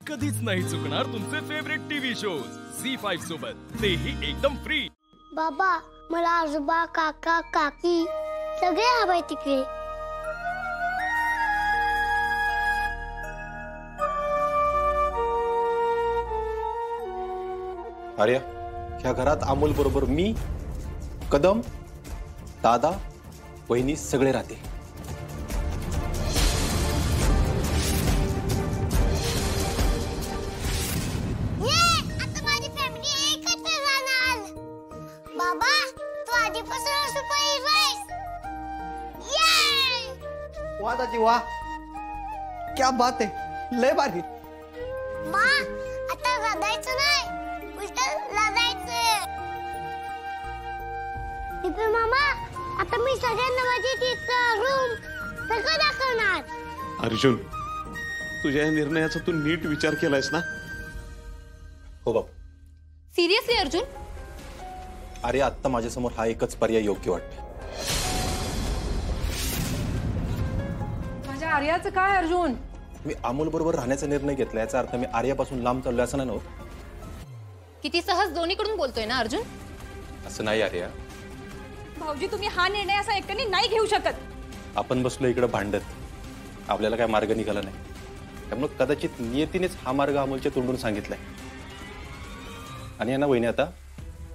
कधीच नाही चुकणार तुमचे फेवरेट टीव्ही शोज झी5 सोबत, तेही एकदम फ्री। बाबा मला आजोबा काका काकी सगळे हवे तिकडे। आर्या, ह्या घरात अमोल बरोबर मी, कदम, दादा, वहिनी सगळे राहते। आता माझी फॅमिली एकत्र राहणार। बाबा तू आधीपासून सुपर हिरो आहेस। ये वाह दादी वाह, क्या बात है, लय भारी। मा आता रडायचं नाही, उलट लढायचं। दीपू मामा आता मी सगळ्यांना माझी तिथं रूम सगळं दाखवणार। अर्जुन, तुझ्या या निर्णयाचा तू नीट विचार केलायस ना? हो बाप। सिरियसली अर्जुन? अरे आत्ता माझ्यासमोर हा एकच पर्याय योग्य वाटतो। माझ्या आर्याचं काय अर्जुन? मी अमोल बरोबर राहण्याचा निर्णय घेतला, याचा अर्थ मी आर्यापासून लांब चाललोय असं नाही। किती सहज दोन्हीकडून बोलतोय ना अर्जुन? असं नाही आर्या, भाऊजी तुम्ही हा निर्णय असा एकट्याने नाही घेऊ शकत। आपण बसलो इकडे भांडत, आपल्याला काय मार्ग निघाला नाही, त्यामुळे कदाचित नियतीनेच हा मार्ग अमोलच्या तोंडून सांगितलाय। आणि ना वहिनी, आता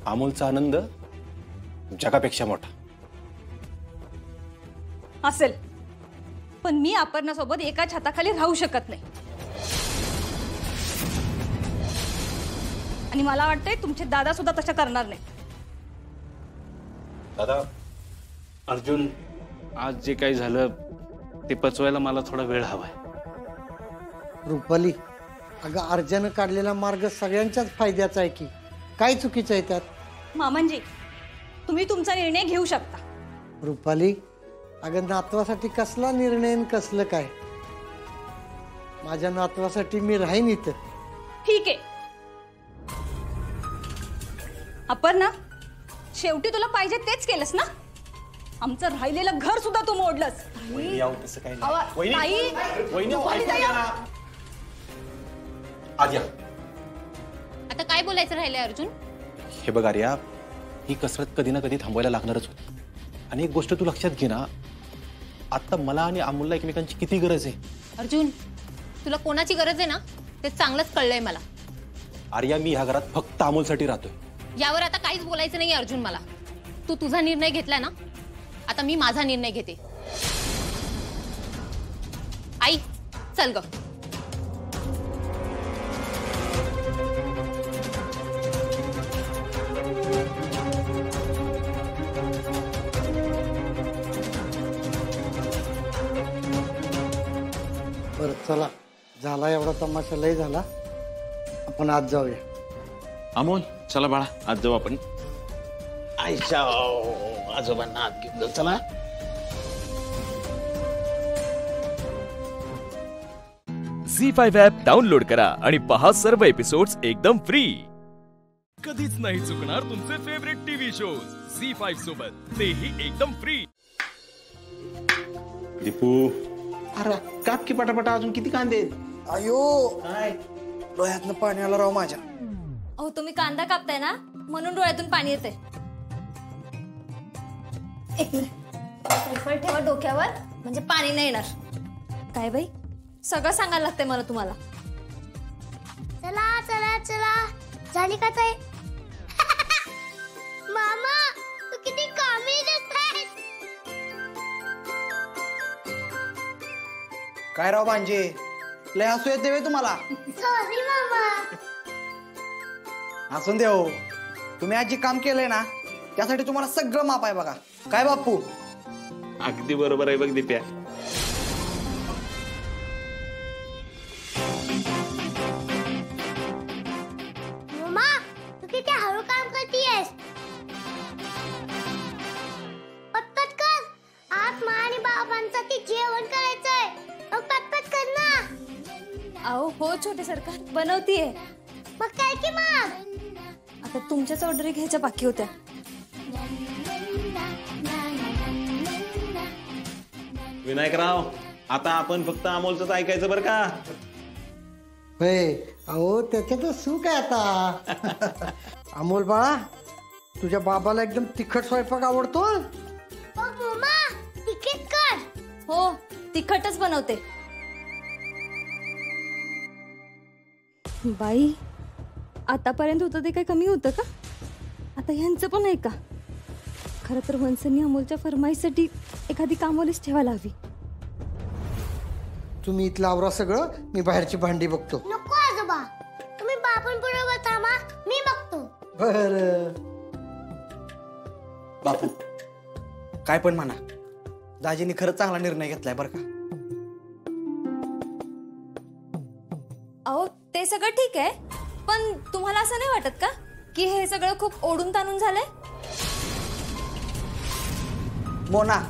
अमोलचा आनंद जगापेक्षा मोठा असेल, पण मी अपर्णासोबत एका छताखाली राहू शकत नाही। आणि मला वाटतंय तुमचे दादा सुद्धा तशा करणार नाही। दादा, अर्जुन, आज जे काही झालं ते पचवायला मला थोडा वेळ हवाय। रुपाली, अगं अर्जानं काढलेला मार्ग सगळ्यांच्याच फायद्याचा आहे की, काय चुकीचं आहे त्यात? मामनजी, तुम्ही तुमचा निर्णय घेऊ शकता। रुपाली, अगं नातवासाठी कसला निर्णय आणि कसलं काय? माझ्या नातवासाठी मी राहीन इथं। ठीक आहे अपर्णा, शेवटी तुला पाहिजे तेच केलंस ना? आमचं राहिलेलं घर सुद्धा तू मोडलंस। वहिनी आहो तसं काही नाही। वहिनी आहो, ऐकून घ्या ना। आज या। आता काय बोलायचं राहिलंय अर्जुन? हे बघ आर्या, ही कसरत कधी ना कधी थांबवायला लागणारच होती। आणि एक गोष्ट तू लक्षात घे ना, आता मला आणि अमोलला एकमेकांची किती गरज आहे। अर्जुन, तुला कोणाची गरज आहे ना ते चांगलंच कळलंय मला। आर्या, मी ह्या घरात फक्त अमोलसाठी राहतोय। यावर आता काहीच बोलायचं नाही अर्जुन मला। तू तुझा निर्णय घेतलाय ना, आता मी माझा निर्णय घेते। आई चल ग। बरं चला, झाला एवढा तमाशा, लय झाला, आपण आज जाऊया। अमोल, चला बाळा, आज जाऊ आपण। आईच्या आजोबांना हात घेऊन चला। झी5 ॲप डाउनलोड करा आणि पहा सर्व एपिसोड्स एकदम फ्री। कधीच नाही चुकणार तुमचे फेवरेट टीव्ही शोज झी5 सोबत, तेही एकदम फ्री। दीपू, अरे काप की पटापटा, अजून किती कांदे? अयो काय डोळ्यातनं पाणी आलं राव माझ्या। अहो तुम्ही कांदा कापताय ना, म्हणून डोळ्यातून पाणी येते। एक मिनिट, सायकल ठेवा डोक्यावर, म्हणजे पाणी नाही येणार। काय बाई, सगळं सांगायला लागतंय मला तुम्हाला। चला चला चला, झाली का ताई? मामा तू किती कामी दिसतेस। काय राव भांजे, लय हसू येते वे तुम्हाला? सॉरी मामा। हसून दे हो, तुम्ही आज जे काम केलंय ना त्यासाठी तुम्हाला सगळं माप आहे बघा। काय बापू? अगदी बरोबर आहे बघ दीप्या। मामा तू किती हळू काम करतीयस। पटपट कर, आज मा आणि बाबांसाठी जेवण करायचंय, मग पटपट कर ना। अहो हो छोटे सरकार, बनवतीये। मग काय की मग? आता तुमच्याच ऑर्डर घ्यायच्या बाकी होत्या। विनायकराव, आता आपण फक्त अमोलच ऐकायचं बरं का? होय, अहो त्याच्यातच सुख आहे आता. अमोल बाळा, तुझ्या बाबाला एकदम तिखट स्वयंपाक आवडतो. मम्मा तिकीट कर. हो तिखटच बनवते. बाई आतापर्यंत होतं ते काही कमी होतं का? आता ह्यांचं पण आहे का? खरं तर वंसनी अमोलच्या फरमाईसाठी एखादी कामवालीच ठेवायला हवी. तुम्ही इथलं आवरा सगळं, मी बाहेरची भांडी बघतो. नको आजोबा, तुम्ही बाबांबरोबर थांबा, मी बघतो. बर. बापू काय पण म्हणा, दाजीने खरंच चांगला निर्णय घेतलाय बरं का. अहो ते सगळं ठीक आहे, पण तुम्हाला असं नाही वाटत का की हे सगळं खूप ओढून ताणून झालंय? मोना,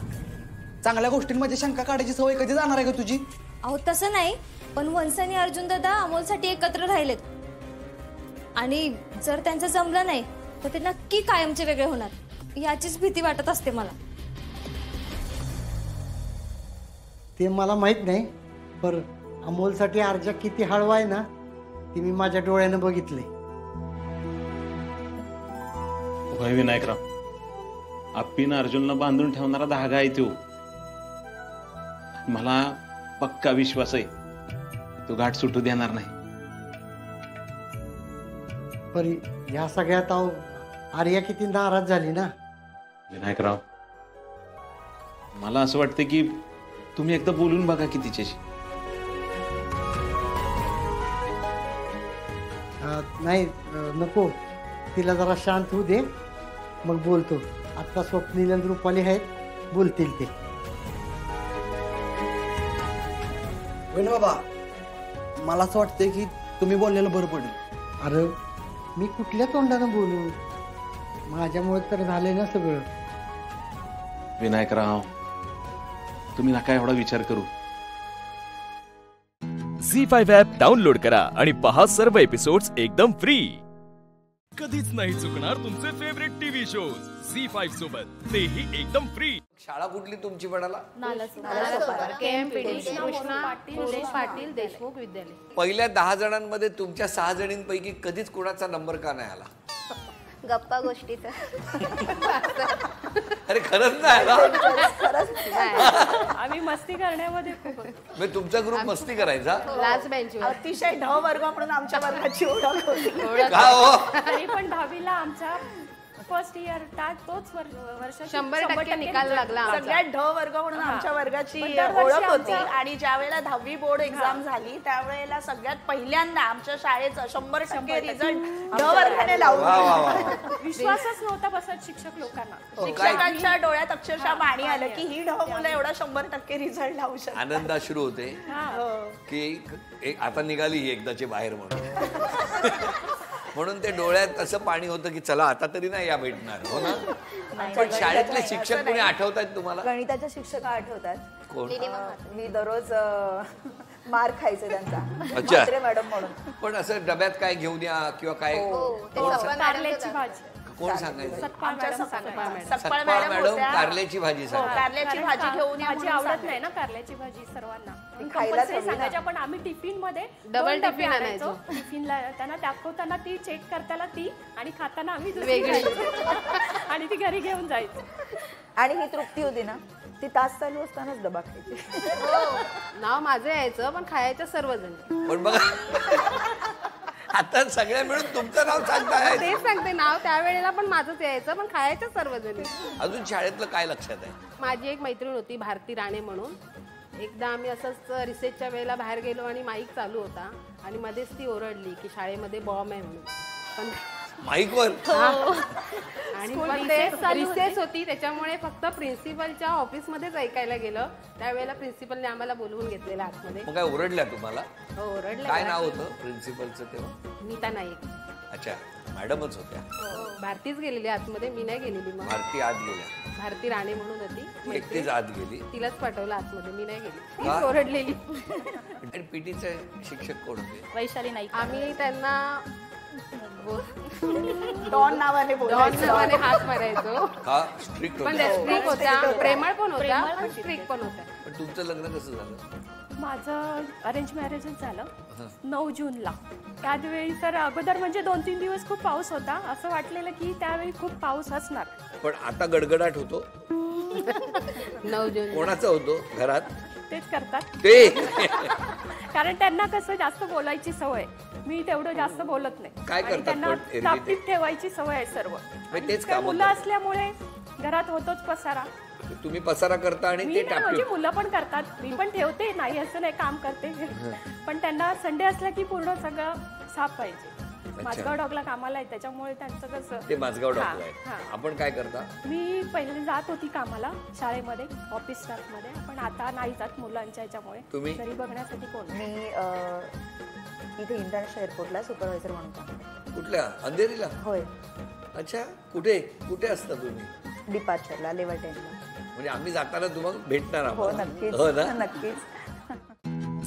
चांगल्या गोष्टींमध्ये शंका काढायची सवय कधी जाणार आहे का तुझी? अहो तसं नाही, पण वंस आणि अर्जुन दादा अमोलसाठी एकत्र राहिलेत आणि जर त्यांचं जमलं नाही तर ते नक्की कायमचे वेगळे होणार याचीच भीती वाटत असते मला. ते मला माहित नाही, पर अमोलसाठी अर्जा किती हळवा आहे ना, ती मी माझ्या डोळ्यानं बघितले. होय विनायकराव, आप्पीनं अर्जुनला बांधून ठेवणारा धागा आहे तो. मला पक्का विश्वास आहे तो गाठ सुटू देणार नाही. पर ह्या सगळ्यात अहो आर्या किती नाराज झाली ना. विनायकराव, मला असं वाटतं की तुम्ही एकदा बोलून बघा की तिच्याशी. नाही नको, तिला जरा शांत होऊ दे, मग बोलतो. आता स्वप्नील आणि रुपाली आहेत, बोलतील ते. होय बाबा, मला असं वाटतंय की तुम्ही बोललेलं बरं पडेल. अरे मी कुठल्या तोंडानं बोलू, माझ्यामुळे तर झालंय ना सगळं. विनायकराव, तुम्ही नका एवढा विचार करू. झी5 ॲप डाउनलोड करा आणि पहा सर्व एपिसोड्स एकदम फ्री. कधीच नाही चुकणार तुमचे फेवरेट टीव्ही शोज झी5 सोबत, तेही एकदम फ्री. शाळा कुठली तुमची म्हणाला? पाटील देशमुख विद्यालय. पहिल्या 10 जणांमध्ये तुमच्या 6 जणींपैकी कधीच कोणाचा नंबर का नाही आला? गप्पा गोष्टीचा. अरे खरंच नाही आला? आम्ही मस्ती करण्यामध्ये खूप मी तुमचा ग्रुप मस्ती करायचा. लास्ट बेंच अतिशय ढ वर्ग म्हणून आमच्या वर्गाची ओळख होती. का हो? तरी पण 10वीला आमच्या फर्स्ट इयर तोच वर्ष 100% निकाल लागला. सगळ्यात ढ वर्ग म्हणून आमच्या वर्गाची दरवर्षी ओळख होती. आमचा- आणि ज्या वेळेला 10वी बोर्ड एक्झाम झाली त्यावेळेला सगळ्यात पहिल्यांदा आमच्या शाळेचा 100% रिझल्ट ढ वर्गाने लावला. विश्वासच नव्हता बसत शिक्षक लोकांना. शिक्षकांच्या डोळ्यात अक्षरशः पाणी आलं की ही ढ मुलं एवढा 100% रिझल्ट लावू शकतात. आनंद अश्रू होते की आता निघाली ही एकदाची बाहेर म्हणून. म्हणून ते डोळ्यात असं पाणी होतं की चला आता तरी नाही या भेटणार, हो ना? पण शाळेतले शिक्षक कोणी आठवतात तुम्हाला? गणिताच्या शिक्षक आठवतात. कोण? मी दररोज मार खायचे त्यांचा. अच्छा. म्हात्रे मॅडम म्हणून. पण असं डब्यात काय घेऊन या किंवा काय कारल्याची भाजी. कोण सांगायचं? सखपाळ सखपाळ मॅडम मॅडम होत्या. कारल्याची भाजी सांगा. कारल्याची भाजी घेऊन या भाजी म्हणून आवडत नाही ना कारल्याची भाजी सर्वांना. खायला कंपल्सरी हवी ना. सांगायच्या, पण आम्ही टिफिन मध्ये डबल टिफिन आणायचो. टिफिनला त्यांना दाखवताना ती, चेक करताना ती आणि खाताना आम्ही वेगळी आणि ती घरी घेऊन जायचो. आणि ही तृप्ती होती ना, ती तास चालू असतानाच डबा खायची. नाव माझं यायचं पण खायचं सर्वजण. पण बघा आता सगळ्या मिळून तुमचं नाव सांगताय. तेच सांगते, नाव त्यावेळेला पण माझंच यायचं पण खायचं सर्वजण. अजून शाळेतलं काय लक्षात आहे? माझी एक मैत्रीण होती भारती राणे म्हणून. एकदा आम्ही असंच रिसेसच्या वेळेला बाहेर गेलो आणि माईक चालू होता आणि मध्येच ती ओरडली की शाळेमध्ये बॉम्ब आहे म्हणून. पण माईकवर आणि पण ते रिसेस होती त्याच्यामुळे फक्त प्रिन्सिपलच्या ऑफिसमध्येच ऐकायला गेलं. त्यावेळेला प्रिन्सिपलने आम्हाला बोलवून घेतलेलं आतमध्ये. मग काय ओरडल्या तुम्हाला? हो ओरडल्या. काय नाव होतं प्रिन्सिपलचं तेव्हा? नीता नाईक. अच्छा, मॅडमच होत्या. भारतीच गेलेली आतमध्ये, मी नाही गेलेली. मग भारती आत गेल्या. भारती राणे म्हणून होती, एकटीच आत गेली. तिलाच पाठवलं आतमध्ये, मी नाही गेली. का? ती ओरडलेली. आणि पीटीचे शिक्षक कोण होते? वैशाली नाईक. आम्ही त्यांना डॉन नावाने हात मारायचो. का स्ट्रिक्ट पण होत्या? स्ट्रिक होत्या, प्रेमळ पण होत्या, स्ट्रिक पण होत्या. पण तुमचं लग्न कसं झालं? माझं अरेंज मॅरेजच झालं 9 जूनला. त्यावेळी तर अगोदर म्हणजे 2-3 दिवस खूप पाऊस होता. असं वाटलेलं की त्यावेळी खूप पाऊस असणार. पण आता गडगडाट होतो. 9 जून कोणाचा होतो घरात? तेच करतात ते कारण त्यांना कसं जास्त बोलायची सवय. मी तेवढं जास्त बोलत नाही. काय आणि करतात त्यांना पण एरवी ते? टापटीप ठेवायची सवय आहे सर्व. तेच त्या काम मुलं असल्यामुळे घरात होतोच पसारा. तुम्ही पसारा करता आणि मी ते नाही, म्हणजे टाकतो. मुलं पण करतात. मी पण ठेवते, नाही असं नाही, काम करते. पण त्यांना संडे असला की पूर्ण सगळं साफ पाहिजे. माझगाव डॉगला कामाला आहे त्याच्यामुळे त्यांचं कसं ते माझगाव हा, डॉक्टर हा. आहे. आपण काय करता? मी पहिले जात होती कामाला शाळेमध्ये, ऑफिस स्टाफ मध्ये, पण आता नाही जात मुलांच्या ह्याच्यामुळे. तुम्ही? घरी बघण्यासाठी कोण? मी इथे इंटरनॅशनल एअरपोर्टला सुपरवायझर म्हणून काम करते. कुठल्या? अंधेरीला? होय. अच्छा, कुठे कुठे असता तुम्ही? डिपार्चरला, लेवल 10ला. म्हणजे आम्ही जाताना तुम्हाला भेटणार हो आहोत. नक्कीच. हो ना? नक्कीच.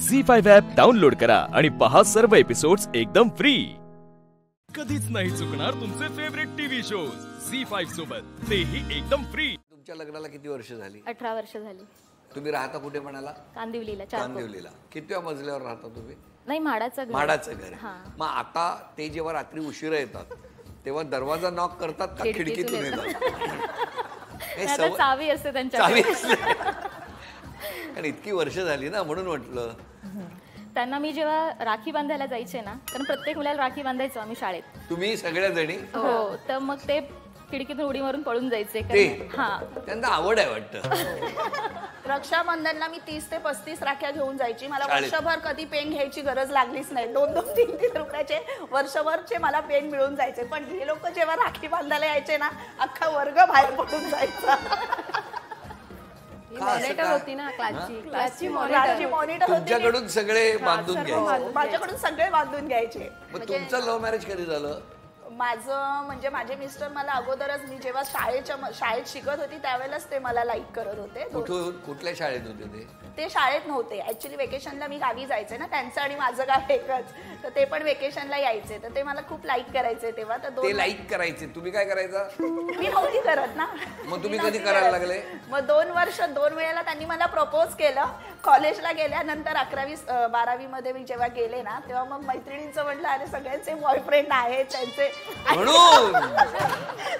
झी5 ॲप डाउनलोड करा आणि पहा सर्व एपिसोड्स एकदम फ्री. कधीच नाही चुकणार तुमचे फेवरेट टीव्ही शोज झी5 सोबत, तेही एकदम फ्री. तुमच्या लग्नाला किती वर्ष झाली? 18 वर्ष झाली. तुम्ही राहता कुठे म्हणाला? कांदिवलीला. कांदिवलीला. कितव्या मजल्यावर राहता तुम्ही? नाही, माडाचं घर. माडाचं घर. हा. मग आता ते जेव्हा रात्री उशिरा येतात तेव्हा दरवाजा नॉक करतात का खिडकीतून येतात? हे आता सवय- चावी असते त्यांच्या. चावी असते. कारण इतकी वर्ष झाली ना, म्हणून म्हटलं. त्यांना मी जेव्हा राखी बांधायला जायचे ना, तर प्रत्येक मुलाला राखी बांधायचो आम्ही शाळेत. तुम्ही सगळ्या जणी? हो. तर मग ते खिडकीतून उडी मारून पळून जायचे. ते? हा. त्यांना आवड आहे वाटतं. रक्षाबंधनला मी 30 ते 35 राख्या घेऊन जायची. मला शाळेत? वर्षभर कधी पेन घ्यायची गरज लागलीच नाही. 2-2, 3-3 रुपयाचे वर्षभरचे मला पेन मिळून जायचे. पण हे लोक जेव्हा राखी बांधायला यायचे ना, अख्खा वर्ग बाहेर पडून जायचा. मॉनिटर होती ना क्लासची. क्लासची मॉनिटर होती. तुमच्याकडून सगळे बांधून घ्यायचे. माझ्याकडून सगळे बांधून घ्यायचे. मग तुमचं लव्ह मॅरेज कधी झालं? माझं म्हणजे माझे मिस्टर मला अगोदरच, मी जेव्हा शाळेत शिकत होती त्यावेळेलाच ते मला लाईक करत होते. कुठल्या शाळेत होते ते शाळेत नव्हते. ऍक्च्युली वेकेशनला मी गावी जायचे ना, त्यांचं आणि माझं गाव एकच, तर ते पण वेकेशनला यायचे. तर ते मला खूप लाईक करायचे तेव्हा. तर ते लाईक करायचे, तुम्ही काय करायचा? मी नव्हती करत ना. मग तुम्ही कधी करायला लागले? मग 2 वर्ष 2 वेळेला त्यांनी मला प्रपोज केलं. कॉलेजला गेल्यानंतर 11वी-12वी मध्ये मी जेव्हा गेले ना, तेव्हा मग मैत्रिणींचं म्हटलं, अरे सगळ्यांचे बॉयफ्रेंड आहेत, त्यांचे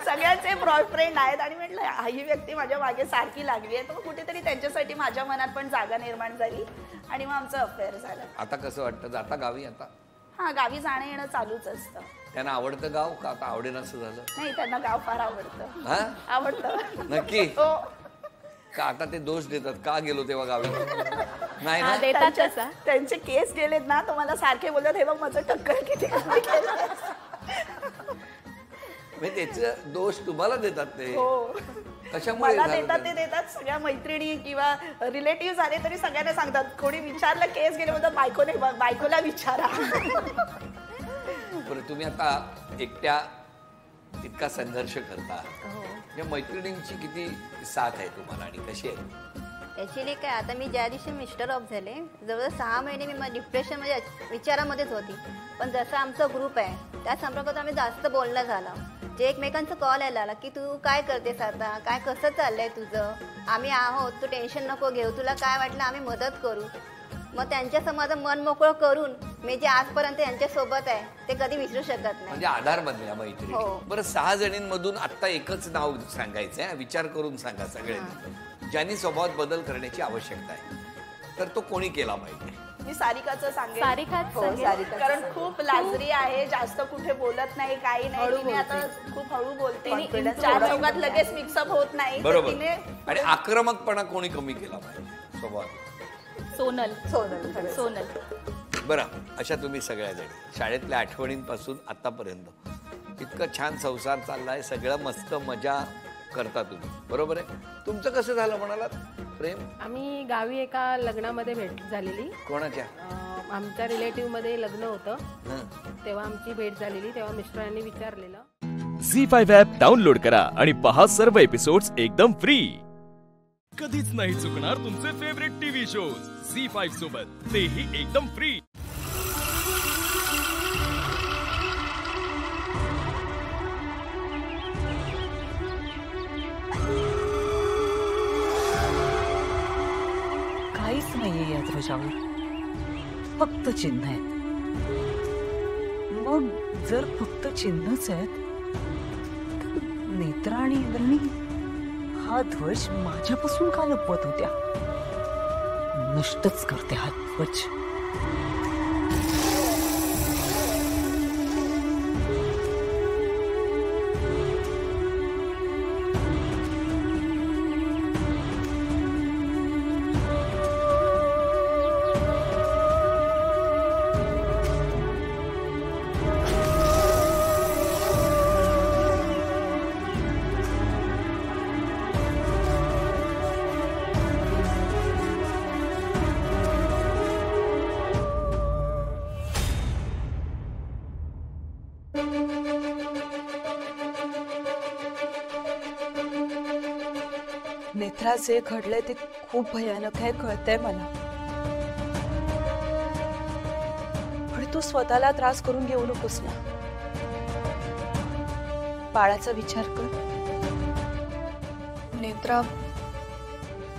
सगळ्यांचे बॉयफ्रेंड आहेत. आणि म्हटलं ही व्यक्ती माझ्या मागे सारखी लागली आहे, तर मग कुठेतरी त्यांच्यासाठी माझ्या मनात पण जागा निर्माण झाली आणि मग आमचं अफेअर झालं. आता कसं वाटतं? जाता गावी आता? हा, गावी जाणं येणं चालूच असतं. त्यांना आवडतं गाव का आता आवडेन असं झालं? नाही, त्यांना गाव फार आवडतं. आवडतं नक्की. हो. का आता ते दोष देतात का गेलो तेव्हा गावी? नाही ना, त्यांचे केस गेलेत ना, तर मला सारखे बोलतात, हे बघ माझं टक्कर किती कमी केलं. त्याचे दोष तुम्हाला देतात ते. हो. कशामुळे मला देतात सगळ्या मैत्रिणी किंवा रिलेटिव्ह आले तरी सगळ्यांना सांगतात. कोणी विचारलं केस गेले म्हणतात, बायकोला विचारा. बरं, तुम्ही आता एकट्या इतका संघर्ष करता, मैत्रिणींची किती साथ आहे तुम्हाला आणि कशी आहे? ॲक्च्युली काय, आता मी ज्या दिवशी मिस्टर ऑफ झाले, जवळजवळ 6 महिने मी डिप्रेशनमध्ये विचारामध्येच होती. पण जसं आमचा ग्रुप आहे त्या संपर्कात आम्ही जास्त बोलणं झालं. जे एकमेकांचा कॉल यायला की तू काय करतेस आता, काय कसं चाललंय तुझं, आम्ही आहोत, तू टेन्शन नको घेऊ, तुला काय वाटलं आम्ही मदत करू. मग त्यांच्यासमोर माझं मन मोकळं करून मी जे आजपर्यंत यांच्यासोबत आहे ते कधी विसरू शकत नाही. म्हणजे आधार बनल्या मैत्रिणी. बरं, 6 जणींमधून आता एकच नाव सांगायचंय, विचार करून सांगा सगळ्यांनी, ज्यांनी स्वभावात बदल करण्याची आवश्यकता आहे, तर तो कोणी केला पाहिजे? मी सारिकाचं सांगेन. सारिका, कारण खूप लाजरी आहे, जास्त कुठे बोलत नाही, काही नाही. तिने आता खूप हळू बोलते, 4 चौघात लगेच मिक्सअप होत नाही. बरोबर. आणि आक्रमकपणा कोणी कमी केला पाहिजे स्वभावात? सोनल. बरं, अशा तुम्ही सगळ्या जण शाळेतल्या आठवणींपासून आतापर्यंत इतकं छान संसार चाललाय, सगळं मस्त मजा करता तुम्ही, बरोबर आहे? तुमचं कसं झालं म्हणालात प्रेम? आम्ही गावी एका लग्नामध्ये भेट झालेली. कोणाच्या? आमच्या रिलेटिव्ह मध्ये लग्न होतं, तेव्हा आमची भेट झालेली. तेव्हा मिस्टरांनी विचारलेलं. झी5 ॲप डाउनलोड करा आणि पहा सर्व एपिसोड्स एकदम फ्री. कधीच नाही चुकणार तुमचे फेवरेट टीव्ही शोज झी5 सोबत, तेही एकदम फ्री. काहीच नाहीये या ध्वजात. त्याच्यावर फक्त चिन्ह आहेत. मग जर फक्त चिन्हच आहेत, नेत्रा आणि इंद्राणी हा ध्वज माझ्यापासून का लपवत होत्या? नष्टच करते हा ध्वज. नेत्रा, जे घडलंय ते खूप भयानक आहे, कळतंय मला. पण तू स्वतःला त्रास करून घेऊ नकोस ना. बाळाचा विचार कर. नेत्रा,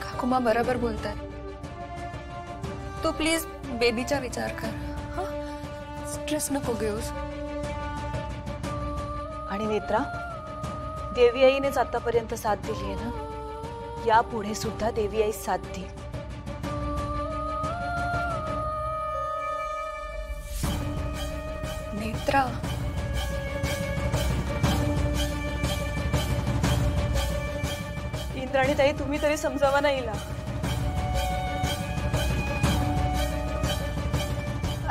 काकुमा बरोबर बोलतात. तू प्लीज बेबीचा विचार कर. स्ट्रेस नको घेऊस. आणि नेत्रा, देवी आईनेच आतापर्यंत साथ दिली आहे ना, यापुढे सुद्धा देवी आई साथ देईल. नेत्रा, इंद्राणी ताई, तुम्ही तरी समजावा ना हिला.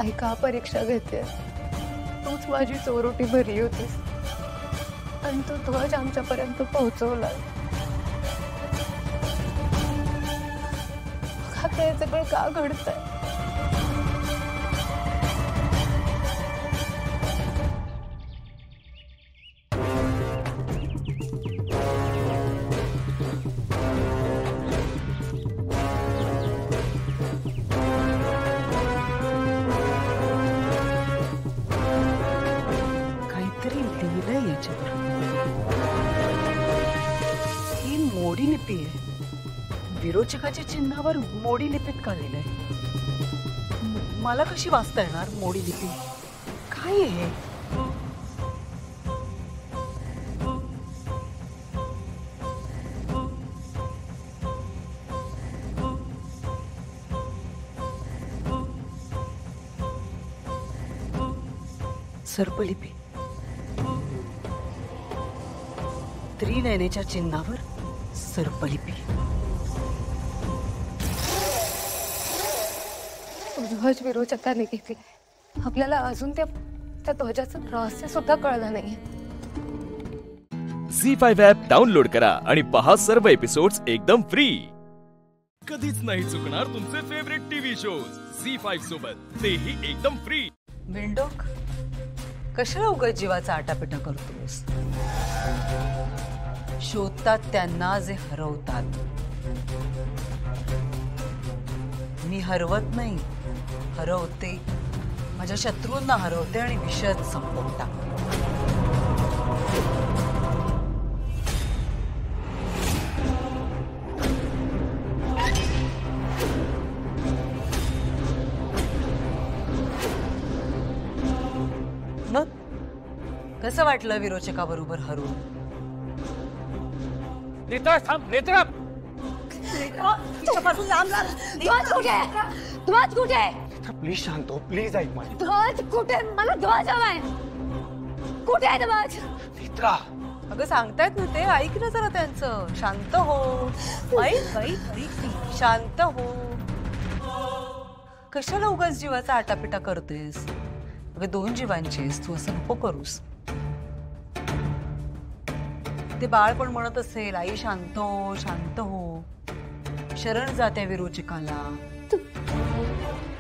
ऐका, परीक्षा घेते. तूच माझी चोरोटी भरली होतीस आणि तो ध्वज आमच्यापर्यंत पोहोचवला. आता हे सगळं का घडतंय? काहीतरी लिहिलंय याच्यावर. ही मोडी लिपी आहे. विरोचकाच्या चिन्हावर मोडी लिपीत का लिहिलंय? मला कशी वाचता येणार मोडी लिपी? काय आहे? सर्पलिपी. त्रिनयनेच्या चिन्हावर सर्पलिपी. ध्वज विरोचकाने घेतलाय. आपल्याला अजून त्या ध्वजाचं रहस्य सुद्धा कळलं नाहीये. झी5 ॲप डाउनलोड करा आणि पहा सर्व एपिसोड्स एकदम फ्री. कधीच नाही चुकणार तुमचे फेवरेट टीव्ही शोज झी5 सोबत, तेही एकदम फ्री. विंडोक, कशाला उगाच जीवाचा आटापिटा करतोस? शोधतात त्यांना जे हरवतात. मी हरवत नाही, हरवते. माझ्या शत्रूंना हरवते आणि विषय संपवून टाकते. मग कसं वाटलं विरोचकाबरोबर हरून? नेत्रा, थांब. नेत्रा, तुझ्यापासून लांब लांब. ध्वज कुठे आहे? ध्वज कुठे आहे? प्लीज शांत हो. प्लीज ऐक माझी. ध्वज कुठे? मला ध्वज हवाय. कुठे आहे ध्वज? नेत्रा, अगं सांगतायत ना ते, ऐक ना जरा त्यांचं. शांत हो. ऐक ऐक ऐक, शांत हो. कशाला उगाच जीवाचा आटापिटा करतेस? अगं 2 जीवांचीस तू, असं नको करूस. ते बाळ पण म्हणत असेल, आई शांत हो, शांत हो. शरण जाते विरोचकाला.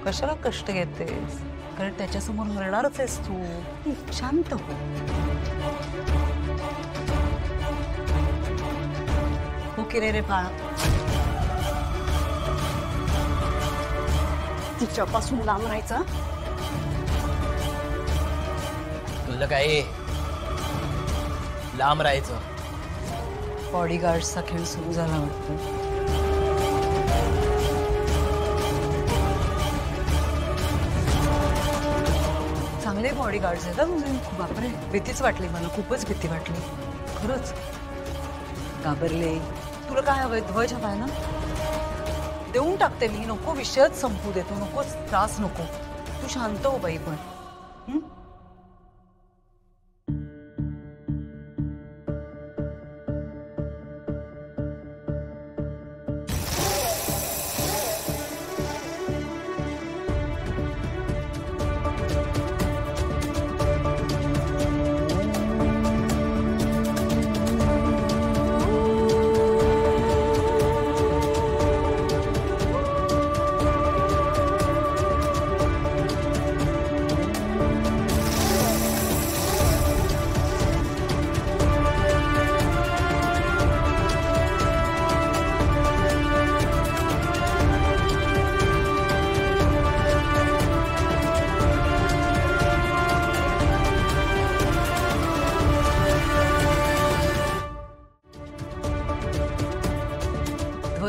कशाला कष्ट घेतेस? कारण त्याच्यासमोर हरणारच आहेस तू. शांत हो. हो की रे बाळा? तिच्यापासून लांब राहायचं. तुला काय लांब राहायचं? बॉडीगार्डचा खेळ सुरू झाला वाटतं. बॉडीगार्ड्स आहेत म्हणजे बापरे, भीतीच वाटली मला, खूपच भीती वाटली खरंच. घाबरले. तुला काय हवंय? ध्वज हवाय ना? देऊन टाकते मी, नको विषयच संपू देतो, नकोच त्रास नको. तू शांत हो बाई पण.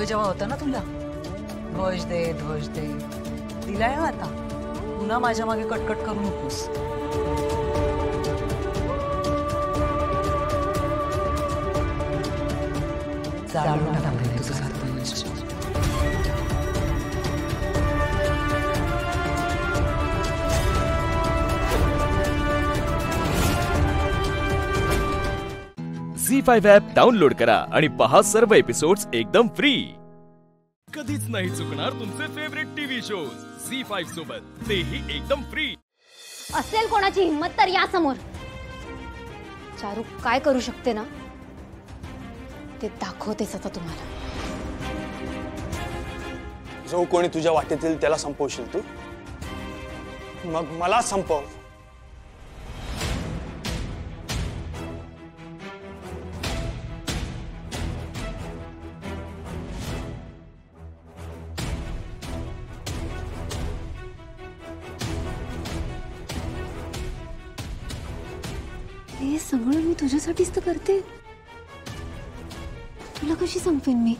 जेव्हा होता ना तुला ध्वज दे ध्वज दे, दिलाय ना आता, पुन्हा माझ्या मागे कटकट करू नकोस. जाळून टाकलंय तुझं सात. झी5 ॲप डाउनलोड करा आणि पहा सर्व एपिसोड्स एकदम फ्री. कधीच नाही चुकणार तुमचे फेवरेट टीव्ही शोज झी5 सोबत, तेही एकदम फ्री. असेल कोणाची हिम्मत तर या समोर. चारू काय करू शकते ना ते दाखवतेच आता तुम्हाला. जो कोणी तुझ्या वाटेतील त्याला संपवशील तू, मग मला संपव. हे सगळं मी तुझ्यासाठीच तर करते. तुला कशी संपेन मी?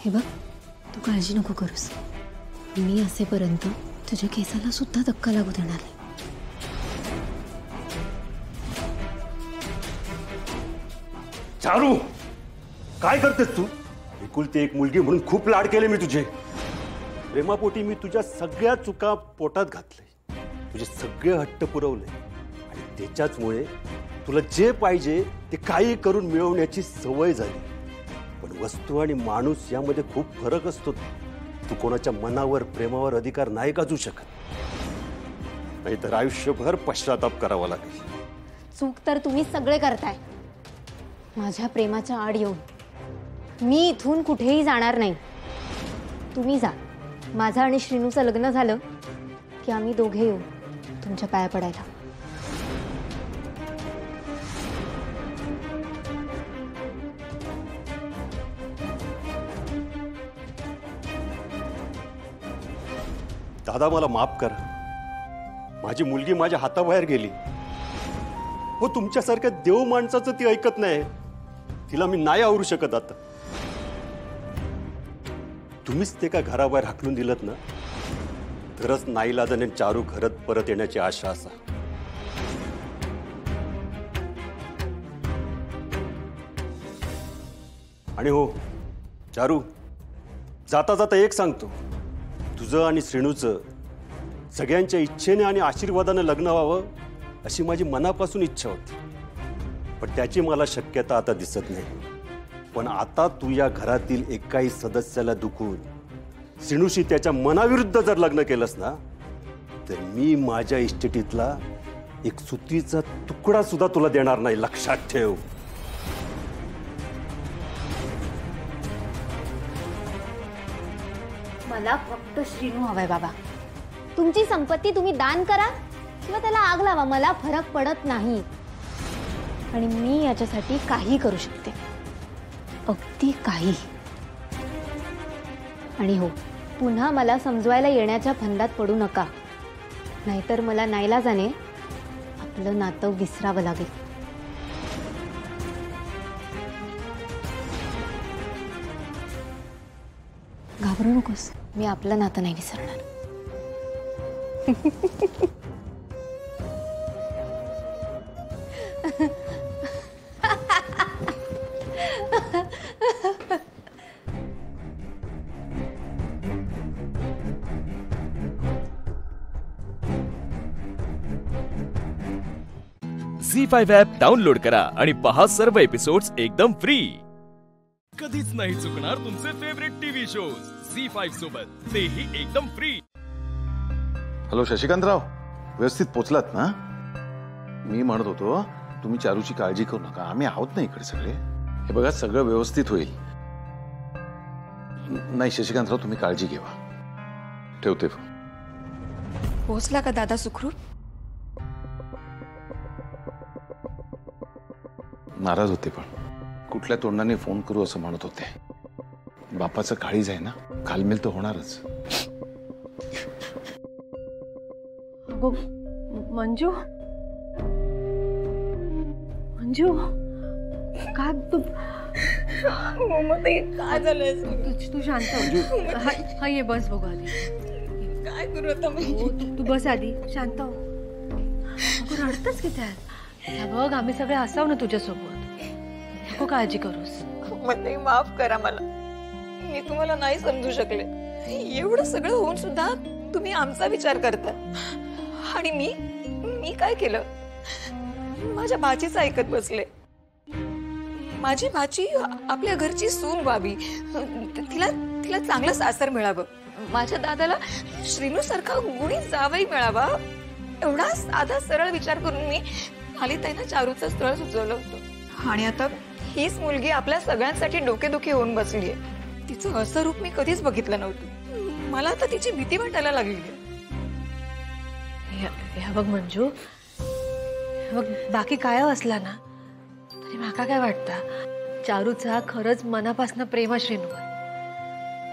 हे बघ, तू काळजी नको करूस. मी असेपर्यंत तुझ्या केसाला सुद्धा धक्का लागू देणार नाही. चारू, काय करतेस तू? एकुलती एक मुलगी म्हणून खूप लाड केले मी तुझे. प्रेमापोटी मी तुझ्या सगळ्या चुका पोटात घातले, तुझे सगळे हट्ट पुरवले आणि त्याच्याचमुळे तुला जे पाहिजे ते काही करून मिळवण्याची सवय झाली. पण वस्तू आणि माणूस यामध्ये खूप फरक असतो. तू कोणाच्या मनावर प्रेमावर अधिकार नाही गाजू शकत, नाहीतर आयुष्यभर पश्चाताप करावा लागेल. चूक तर तुम्ही सगळे करताय. माझ्या प्रेमाच्या आड येऊन मी इथून कुठेही जाणार नाही. तुम्ही जा. माझं आणि श्रीनूचं लग्न झालं की आम्ही दोघे येऊ तुमच्या पाया पडायला. दादा, मला माफ करा. माझी मुलगी माझ्या हाताबाहेर गेली. हो, तुमच्यासारख्या देव माणसाचं ती ऐकत नाही. तिला मी नाही आवरू शकत. आता तुम्हीच ते का घराबाहेर हाकलून दिलत ना, तरच नाईलाजाने चारू घरात परत येण्याची आशा असा. आणि हो चारू, जाता जाता एक सांगतो, तुझं आणि श्रेणूचं सगळ्यांच्या इच्छेने आणि आशीर्वादाने लग्न व्हावं अशी माझी मनापासून इच्छा होती. पण त्याची मला शक्यता आता दिसत नाही. पण आता तू या घरातील एकाही सदस्याला दुखवून श्रेणूशी त्याच्या मनाविरुद्ध जर लग्न केलंस ना, तर मी माझ्या इस्टेटीतला एक सुतीचा तुकडा सुद्धा तुला देणार नाही, लक्षात ठेव. मला फक्त श्रीनू हवाय बाबा. तुमची संपत्ती तुम्ही दान करा किंवा त्याला आग लावा, मला फरक पडत नाही. आणि मी याच्यासाठी काही करू शकते, अगदी काही. आणि हो, पुन्हा मला समजवायला येण्याच्या फंदात पडू नका, नाहीतर मला नाईलाजाने आपलं नातं विसरावं लागेल. घाबरू नकोस, मी आपलं नातं नाही विसरणार. झी5 ॲप डाउनलोड करा आणि पहा सर्व एपिसोड्स एकदम फ्री. कधीच नाही चुकणार तुमचे फेवरेट टीव्ही शोज झी5 सोबत, तेही एकदम फ्री. हॅलो शशिकांतराव, व्यवस्थित पोचलात ना? मी म्हणत होतो तुम्ही चारूची काळजी करू नका, आम्ही आहोत ना इकडे सगळे. हे बघा सगळं व्यवस्थित होईल. नाही शशिकांतराव तुम्ही काळजी घ्या. ठेवते. पोहोचला का दादा सुखरूप? नाराज होते पण कुठल्या तोंडाने फोन करू असं म्हणत होते. बापाचं काळीज आहे ना, घालमेल तर होणारच. मंजू मंजू काय तू काय झालंय? तू शांत हो. हा ये बस बघू आधी. काय करू आता मी? तू बस आधी, शांत हो. तू रडतच किती आहे? बघ आम्ही सगळे असाव ना तुझ्यासोबत, नको काळजी करूस. मला माफ करा, मला मी तुम्हाला नाही समजू शकले. एवढं सगळं होऊन सुद्धा तुम्ही आमचा विचार करता. आणि मी काय केलं? माझ्या भाचीचं ऐकत बसले. माझी भाची आपल्या घरची सून व्हावी, तिला चांगलं सासर मिळावं, माझ्या दादाला श्रीनू सारखा गुणी जावई मिळावा, एवढा साधा सरळ विचार करून मी खालीताईंना चारूचं स्थळ सुचवलं होतं. आणि आता हीच मुलगी आपल्या सगळ्यांसाठी डोकेदुखी होऊन बसलीये. तिचं असं रूप मी कधीच बघितलं नव्हतं. मला आता तिची भीती वाटायला लागली. ह्या बघ मंजू, बघ बाकी काय असला ना तरी माका काय वाटतं, चारूचा खरंच मनापासून प्रेम श्रीनूवर,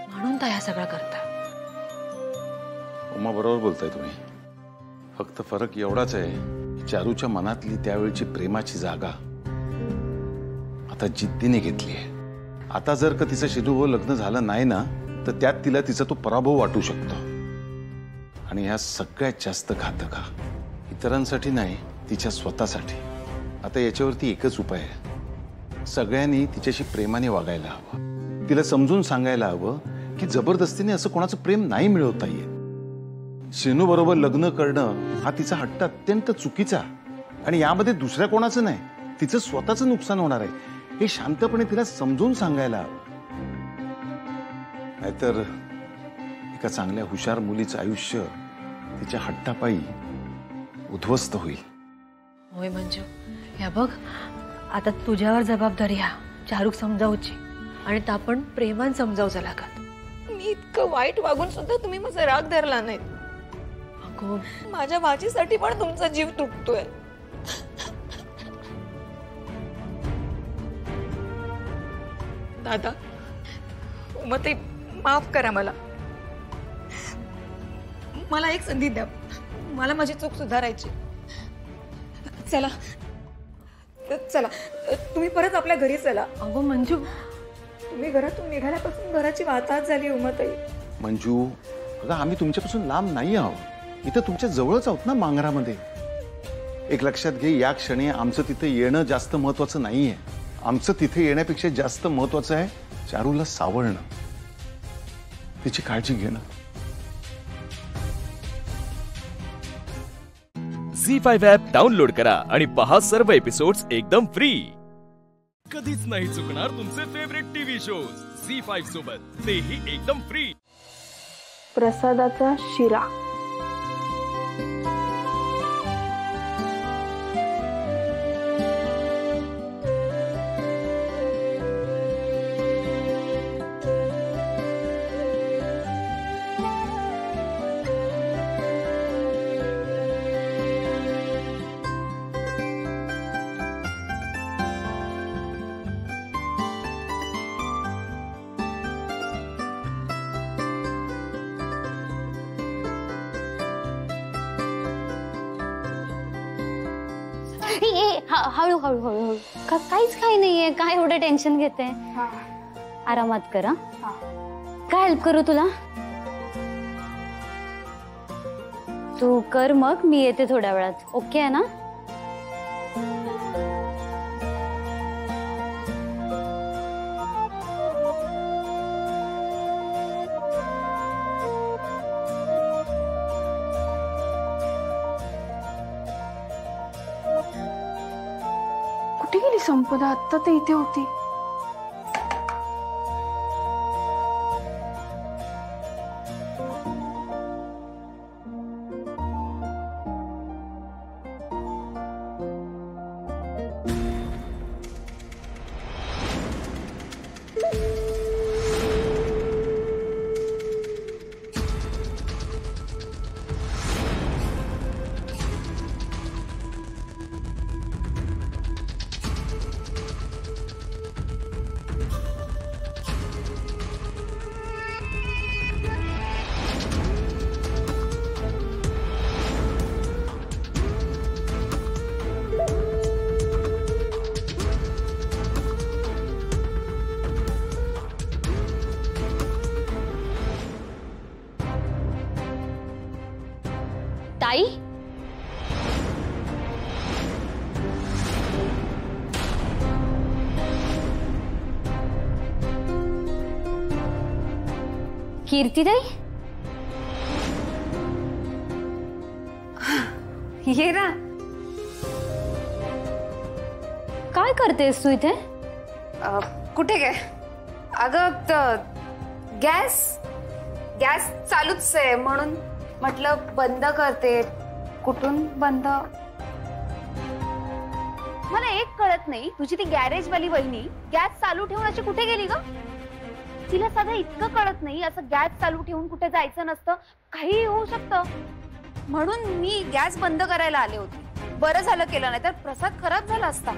म्हणून तर ह्या सगळं करता. उमा बरोबर बोलताय तुम्ही. फक्त फरक एवढाच आहे, चारूच्या मनातली त्यावेळची प्रेमाची जागा आता जिद्दीने घेतली आहे. आता जर का तिचं शिदूभाऊ लग्न झालं नाही ना, तर त्यात तिला तिचा तो पराभव वाटू शकतो. आणि ह्या सगळ्यात जास्त घातक इतरांसाठी नाही, तिच्या स्वतःसाठी. आता याच्यावरती एकच उपाय आहे, सगळ्यांनी तिच्याशी प्रेमाने वागायला हवं. तिला समजून सांगायला हवं की जबरदस्तीने असं कोणाचं प्रेम नाही मिळवता येत. श्रीनू बरोबर लग्न करणं हा तिचा हट्ट अत्यंत चुकीचा, आणि यामध्ये दुसऱ्या कोणाचं नाही, तिचं स्वतःचं नुकसान होणार आहे हे शांतपणे तिला समजून सांगायला हवं. नाहीतर एका चांगल्या हुशार मुलीचं आयुष्य तिच्या हट्टापायी उद्ध्वस्त होईल. होय मंजू, ह्या बघ आता तुझ्यावर जबाबदारी ह्या चारूक समजावची, आणि त्या पण प्रेमान समजावचं लागत. मी इतकं वाईट वागून सुद्धा तुम्ही माझा राग धरला नाही. माझ्या भाचीसाठी पण तुमचा जीव तुटतोय. दादा मग ते माफ करा, मला एक संधी द्या. मला माझी चूक सुधारायची. चला तुम्ही परत आपल्या घरी चला. अगो मंजू, तुम्ही घरातून निघाल्यापासून घराची वाताहत झाली उमाताई. मंजू अगं आम्ही तुमच्यापासून लांब नाही आहोत, इथं तुमच्या जवळच आहोत ना मांगरामध्ये. एक लक्षात घे, या क्षणी आमचं तिथे येणं जास्त महत्वाचं नाहीये. आमचं तिथे येण्यापेक्षा जास्त महत्वाचं आहे चारूला सावरणं, तिची काळजी घेणं. झी5 ॲप डाउनलोड करा आणि पहा सर्व एपिसोड्स एकदम फ्री. कधीच नाही चुकणार तुमचे फेवरेट टीव्ही शोज झी5 सोबत, तेही एकदम फ्री. प्रसादाचा शिरा. हळू हळू हळू काहीच काही नाहीये. काय एवढं टेन्शन घेते? आरामात करा. काय हेल्प करू तुला? तू कर, मग मी येते थोड्या वेळात. ओके आहे ना? कुठे गेली संपदा? आता तर इथे होती. ताई, कीर्तिताई, ये ना. काय करतेस तू इथे? कुठे काय? अगं गॅस चालूच आहे म्हणून म्हटलं बंद करते. कुठून बंद? मला एक कळत नाही, तुझी ती गॅरेज वाली वहिनी गॅस चालू ठेवून अशी कुठे गेली ग? तिला साधं इतकं कळत नाही असं गॅस चालू ठेवून कुठे जायचं नसतं, काही होऊ शकतं. म्हणून मी गॅस बंद करायला आले होते. बरं झालं केलं, नाही तर प्रसाद खराब झाला असता.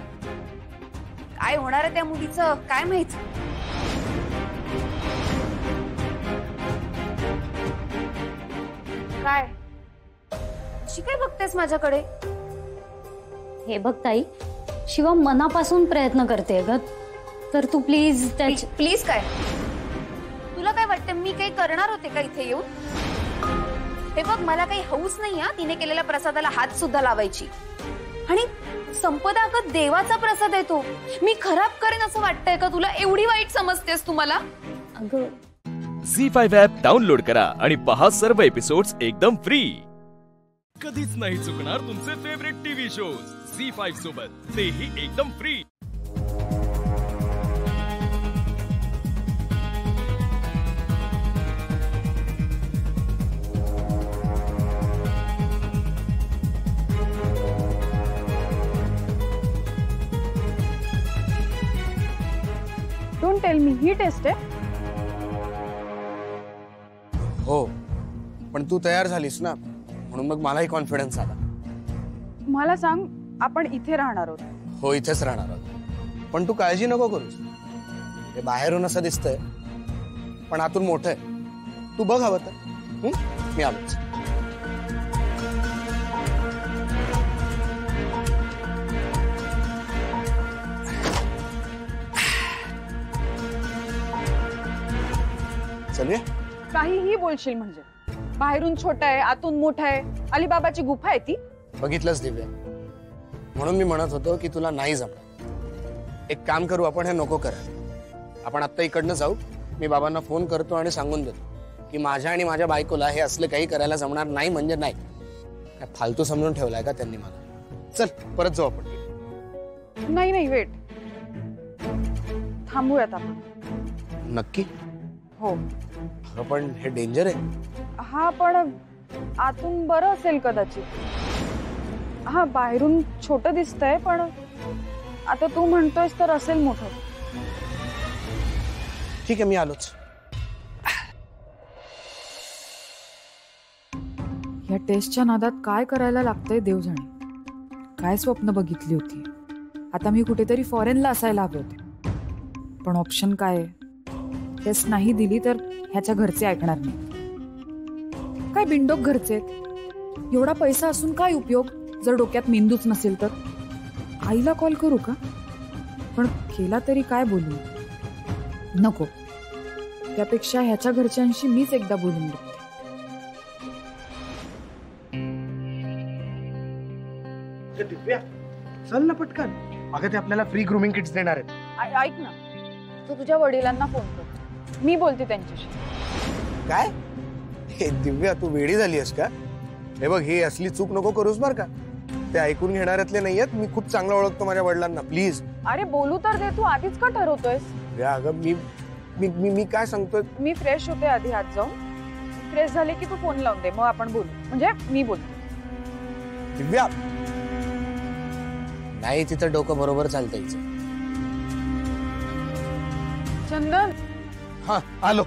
काय होणार आहे त्या मुलीचं काय माहित. काय शिकाय बघतेस माझ्याकडे? हे बघ ताई, शिवा मनापासून प्रयत्न करते ग, तर तू प्लीज प्लीज काय? तुला काय वाटतं मी काही करणार होते का इथे येऊन? हे बघ, मला काही हौस नाही हा तिने केलेल्या प्रसादाला हात सुद्धा लावायची. आणि संपदा अगं देवाचा प्रसाद आहे तो. मी खराब करेन असं वाटतंय का तुला? एवढी वाईट समजतेस तू मला? अगं झी5 ॲप डाउनलोड करा आणि पहा सर्व एपिसोड्स एकदम फ्री. कधीच नाही चुकणार तुमचे फेवरेट टीव्ही शोज झी5 सोबत, तेही एकदम फ्री. डोंट टेल मी ही टेस्ट आहे. हो, पण तू तयार झालीस ना, म्हणून मग मलाही कॉन्फिडन्स आला. मला सांग, आपण इथे राहणार आहोत? हो, इथेच राहणार आहोत. पण तू काळजी नको करूस. हे बाहेरून असं दिसतंय पण आतून मोठं आहे. तू बघ हवं तर. मी आलोच. चलूया. काहीही बोलशील म्हणजे? बाहेरून छोटा आहे, आतून मोठा आहे. अलिबाबाची गुफा आहे ती. बघितलंच दिव्या, म्हणून मी म्हणत होतो की तुला नाही जमणार. एक काम करू आपण, हे नको करा. आपण आत्ता इकडनं जाऊ. मी बाबांना फोन करतो आणि सांगून देतो की माझ्या आणि माझ्या बायकोला हे असलं काही करायला जमणार नाही. म्हणजे नाही, काय फालतू समजून ठेवलाय का त्यांनी मला? चल परत जाऊ आपण. नाही नाही, वेट, थांबूयात आपण. नक्की? हो. पण हे डेंजर आहे. हा, पण आतून बरं असेल कदाचित. हा, बाहेरून छोटं दिसतंय पण आता तू म्हणतोयस तर असेल मोठं. ठीक आहे, मी आलोच. या टेस्टच्या नादात काय करायला लागतंय देव जाणे. काय स्वप्न बघितली होती. आता मी कुठेतरी फॉरेनला असायला हवे होते, पण ऑप्शन काय आहे? टेस्ट नाही दिली तर ह्याच्या घरचे ऐकणार नाही. काय बिंडोक घरचे आहेत. एवढा पैसा असून काय उपयोग जर डोक्यात मेंदूच नसेल तर? आईला कॉल करू का? पण केला तरी काय बोलू? नको, त्यापेक्षा ह्याच्या घरच्यांशी मीच एकदा बोलून बघते. दिव्या, चल ना पटकन. अगं ते आपल्याला फ्री ग्रूमिंग किट्स देणार आहेत. ऐक ना, तू तुझ्या वडिलांना फोन कर, मी बोलते त्यांच्याशी. काय? हे दिव्या, तू वेडी झाली आहेस का? हे बघ, ही असली चूक नको करूस बर का. ते ऐकून घेणाऱ्यातले नाहीयेत. मी खूप चांगलं ओळखतो माझ्या वडिलांना. प्लीज. अरे बोलू तर दे, तू आधीच का ठरवतोयस? अगं मी मी मी काय सांगतोय, मी फ्रेश होते आधी, हात जाऊन फ्रेश झाले की तू फोन लावून दे, मग आपण बोलू. म्हणजे मी बोलते. दिव्या नाही, तिथं डोकं बरोबर चालतं हिचं. चंदन. हा आलो.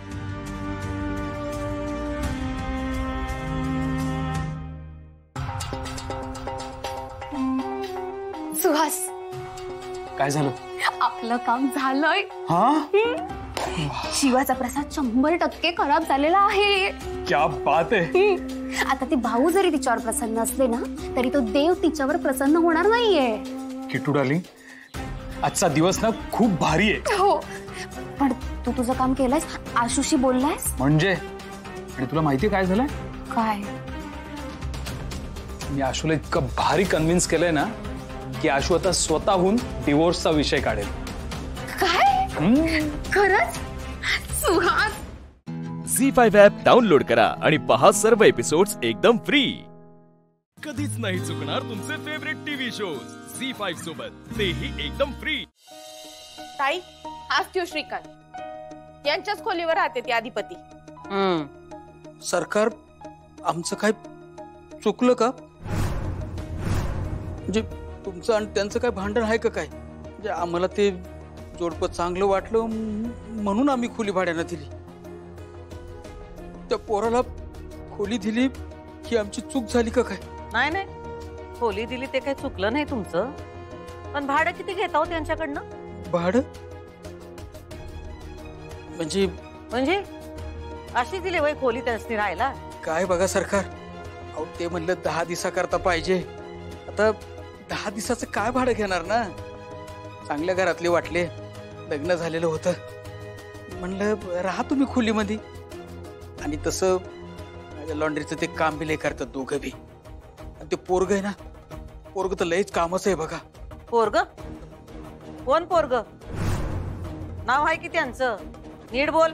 सुहास, काय झालं? आपलं काम झालंय. हा, शिवाचा प्रसाद 100% खराब झालेला आहे. क्या बात आहे. आता ती भाऊ जरी तिच्यावर प्रसन्न असले ना, तरी तो देव तिच्यावर प्रसन्न होणार नाहीये. किट्टू डार्लिंग, आजचा दिवस ना खूप भारी आहे. हो, पण तू तुझं काम केलंयस? आशूशी बोललायस? म्हणजे आणि तुला माहिती काय झालंय? काय? मी आशूला इतकं भारी कन्व्हिन्स केलंय ना की आशू आता स्वतःहून डिवोर्सचा विषय काढेल. काय? खरंच? सुहास, झी5 ॲप डाउनलोड करा आणि पहा सर्व एपिसोड्स एकदम फ्री. कधीच नाही चुकणार तुमचे फेवरेट टीव्ही शोज झी5 सोबत, तेही एकदम फ्री. ताई, हाच त्यो श्रीकांत. यांच्याच खोलीवर राहते ती आधिपती. सरकार, आमचं काय चुकलं का? म्हणजे तुमचं आणि त्यांचं काय भांडण आहे का काय? म्हणजे आम्हाला ते जोडपं चांगलं वाटलं म्हणून आम्ही खोली भाड्यानं दिली. त्या पोराला खोली दिली ही आमची चूक झाली का काय? नाही नाही, खोली दिली ते काही चुकलं नाही तुमचं. पण भाडं किती घेता हो त्यांच्याकडनं? भाडं म्हणजे म्हणजे अशी दिली वय खोली त्यांनी राहायला? काय बघा सरकार, अहो ते म्हणलं 10 दिवसाकरता पाहिजे. आता 10 दिवसाचं काय भाडं घेणार ना? चांगल्या घरातले वाटले, लग्न झालेलं होतं, म्हणलं राहा तुम्ही खोलीमध्ये. आणि तसं माझ्या लॉन्ड्रीचं ते काम बी लय करतात दोघं बी. आणि ते पोरग आहे ना, पोरग तर लयच कामच आहे बघा. पोरग? कोण पोरग? नाव आहे की त्यांचं? नीट बोल.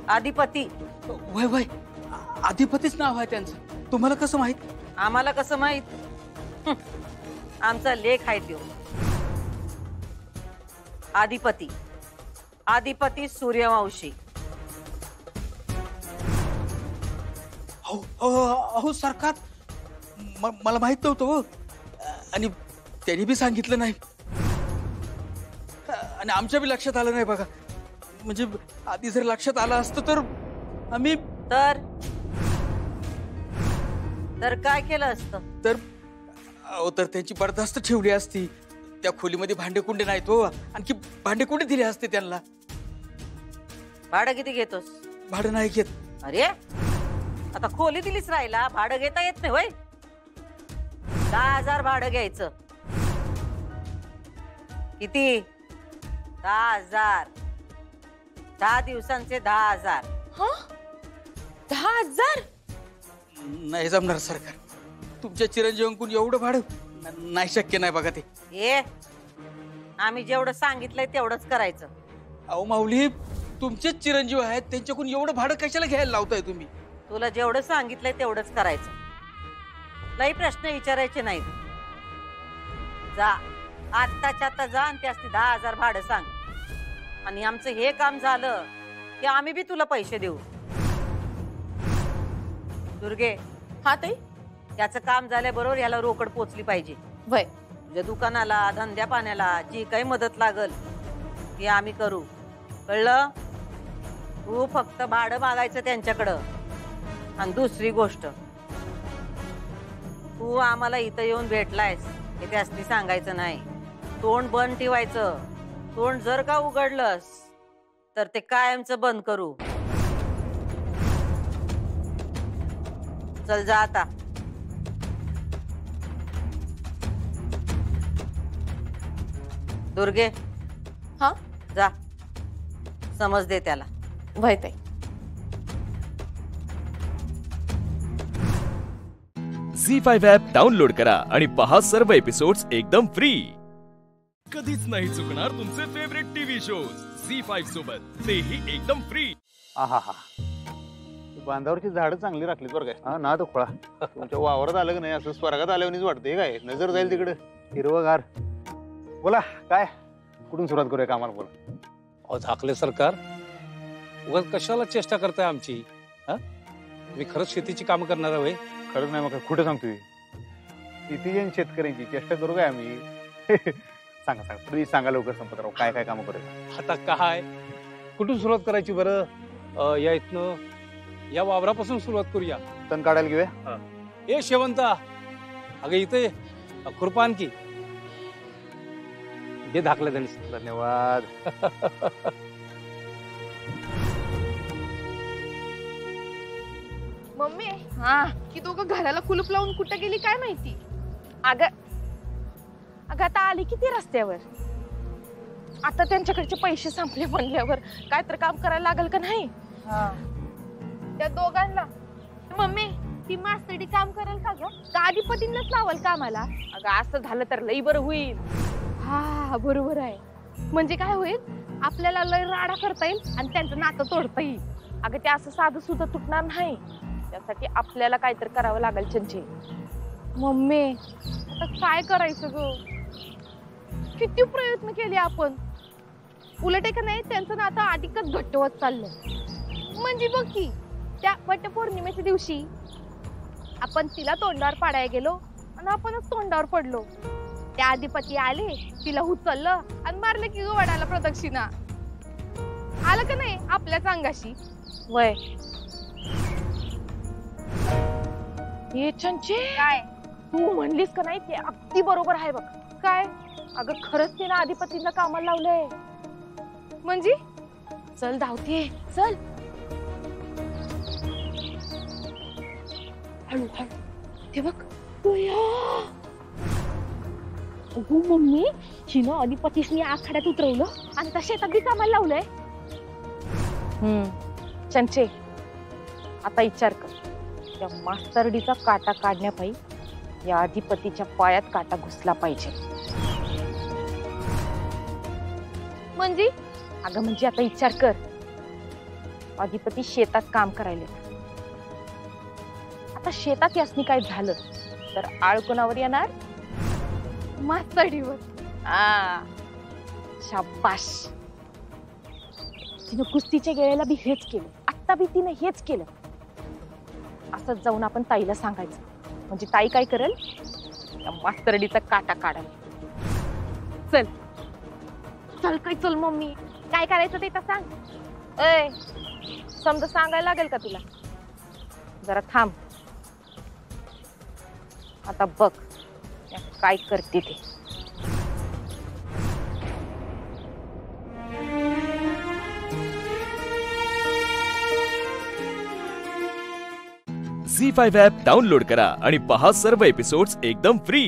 आधिपती. वय वय, आधिपतीच नाव आहे त्यांचं. तुम्हाला कसं माहित? आम्हाला कसं माहित? आमचा लेख आहे तो आधिपती. आधिपती सूर्यवंशी. अहो सरकार, मला माहित नव्हतं हो. आणि त्यांनी बी सांगितलं नाही आणि आमच्या बी लक्षात आलं नाही बघा. म्हणजे आधी जर लक्षात आलं असतं तर आम्ही तर काय केलं असतं? तर त्यांची बरदास्त ठेवली असती. त्या खोलीमध्ये भांडेकुंडे नाहीत हो, आणखी भांडेकुंडे दिले असते त्यांना. भाडं किती घेतोस? भाडं नाही घेत. अरे आता खोली दिलीच राहिला, भाडं घेता येत नाही होय? 10,000 भाडं घ्यायचं. किती? 10,000. 10 दिवसांचे 10,000. 10,000? नाही जमणार सरकार, तुमच्या चिरंजीवांकडून एवढं भाडं नाही, शक्य नाही बघा ते. आम्ही जेवढं सांगितलंय तेवढंच करायचं. अहो माऊली, तुमचेच चिरंजीव आहेत, त्यांच्याकडून एवढं भाडं कशाला घ्यायला लावताय तुम्ही? तुला जेवढं सांगितलंय तेवढंच करायचं. लई प्रश्न विचारायचे नाहीत. जा, आत्ताच्या आता जा आणि त्यासनी 10,000 भाडं सांग. आणि आमचं हे काम झालं की आम्ही बी तुला पैसे देऊ. दुर्गे. हा ताई. त्याचं काम झाल्याबरोबर याला रोकड पोचली पाहिजे. वय तुझ्या दुकानाला, धंद्या पाण्याला जी काही मदत लागल ती आम्ही करू. कळलं? तू फक्त भाडं मागायचं त्यांच्याकडं. आणि दुसरी गोष्ट, तू आम्हाला इथं येऊन भेटलायस हे त्यासनी सांगायचं नाही. तोंड बंद ठेवायचं. तोंड जर का उघडलंस तर ते कायमचं बंद करू. चल जा आता. दुर्गे. हा, जा, समज दे त्याला. वय ताई. झी5 ॲप डाउनलोड करा आणि पहा सर्व एपिसोड्स एकदम फ्री. कधीच नाही चुकणार तुमचे फेवरेट टीव्ही शोज झी5 सोबत, तेही एकदम फ्री. आहा, बांधावरची झाडं चांगली राखलीत बरं काय. हा ना तो खोळा तुमच्या वावरात आलं की नाही असं स्वर्गात आल्यावरच वाटतंय काय. नजर जाईल तिकडे हिरवगार. बोला काय कुठून सुरुवात करूया कामाला बोला. अहो झाकले सरकार उगाच कशाला चेष्टा करताय आमची. हा मी खरंच शेतीची कामं करणार आहे. खरंच नाही मग कुठं सांगतोय. शेतीची शेतकऱ्यांची चेष्टा करू काय आम्ही. सांगा सांगा प्लीज सांगा लवकर संपतराव काय काय कामं करूया. आता काय कुठून सुरुवात करायची बरं. या इथनं या वावरापासून सुरुवात करूया. तण काढायला घेऊया. ए शेवंता अगं इथे खुरपा आणखी जे धाकलं त्यांनी. धन्यवाद. मम्मी हा की दोघं घराला कुलूप लावून कुठं गेली काय माहिती. अगं आता आली किती रस्त्यावर. आता त्यांच्याकडचे पैसे संपले म्हणल्यावर काय तर काम करायला लागल का नाही. त्या दोघांना. मम्मी ती मास्तडी काम करेल का ग का अधिपतींनाच लावल कामाला. अगं असं झालं तर लई बरं होईल. हा बरोबर आहे. म्हणजे काय होईल आपल्याला लय राडा करता येईल आणि त्यांचं नातं तोडता येईल. अगं ते असं साधं सुद्धा तुटणार नाही. त्यासाठी आपल्याला काहीतरी करावं लागेल चंचे. मम्मी आता काय करायचं ग. किती प्रयत्न केले आपण. उलट आहे का नाही त्यांचं नातं अधिकच घट्ट होत चाललं. म्हणजे बघ की त्या वटपौर्णिमेच्या दिवशी आपण तिला तोंडावर पाडायला गेलो आणि आपणच तोंडावर पडलो. त्या अधिपती आले तिला उचललं आणि मारलं की ग वडाला प्रदक्षिणा. आलं का नाही आपल्याच अंगाशी. वय हे चंचे काय तू म्हणलीस का नाही ते अगदी बरोबर आहे बघ. काय अगं खरंच तिला अधिपतींना कामाला लावलंय. म्हणजे चल धावते चल. हळू हळू ते बघ. मम्मी हिनं अधिपतीसनी आखाड्यात उतरवलं आणि त्या शेतात बी कामाला लावलंय. चंचे आता विचार कर. त्या मास्तरडीचा काटा काढण्यापायी या अधिपतीच्या पायात काटा घुसला पाहिजे. म्हणजे अगं म्हणजे आता विचार कर. अधिपती शेतात काम करायले. आता शेतात यासनी काय झालं तर आळ कोणावर येणार. मास्तरडीवर. शाबाश. तिनं कुस्तीच्या वेळेला बी हेच केलं. आता बी तिनं हेच केलं. असंच जाऊन आपण ताईला सांगायचं. म्हणजे ताई काय करेल त्या मास्तरडीचा काटा काढाल. चल चल काय चल मम्मी काय करायचं ते तर सांग. ए समजा सांगायला लागेल का तुला. जरा थांब. आता बघ काय करते ते. झी5 ॲप डाउनलोड करा आणि पहा सर्व एपिसोड्स एकदम फ्री.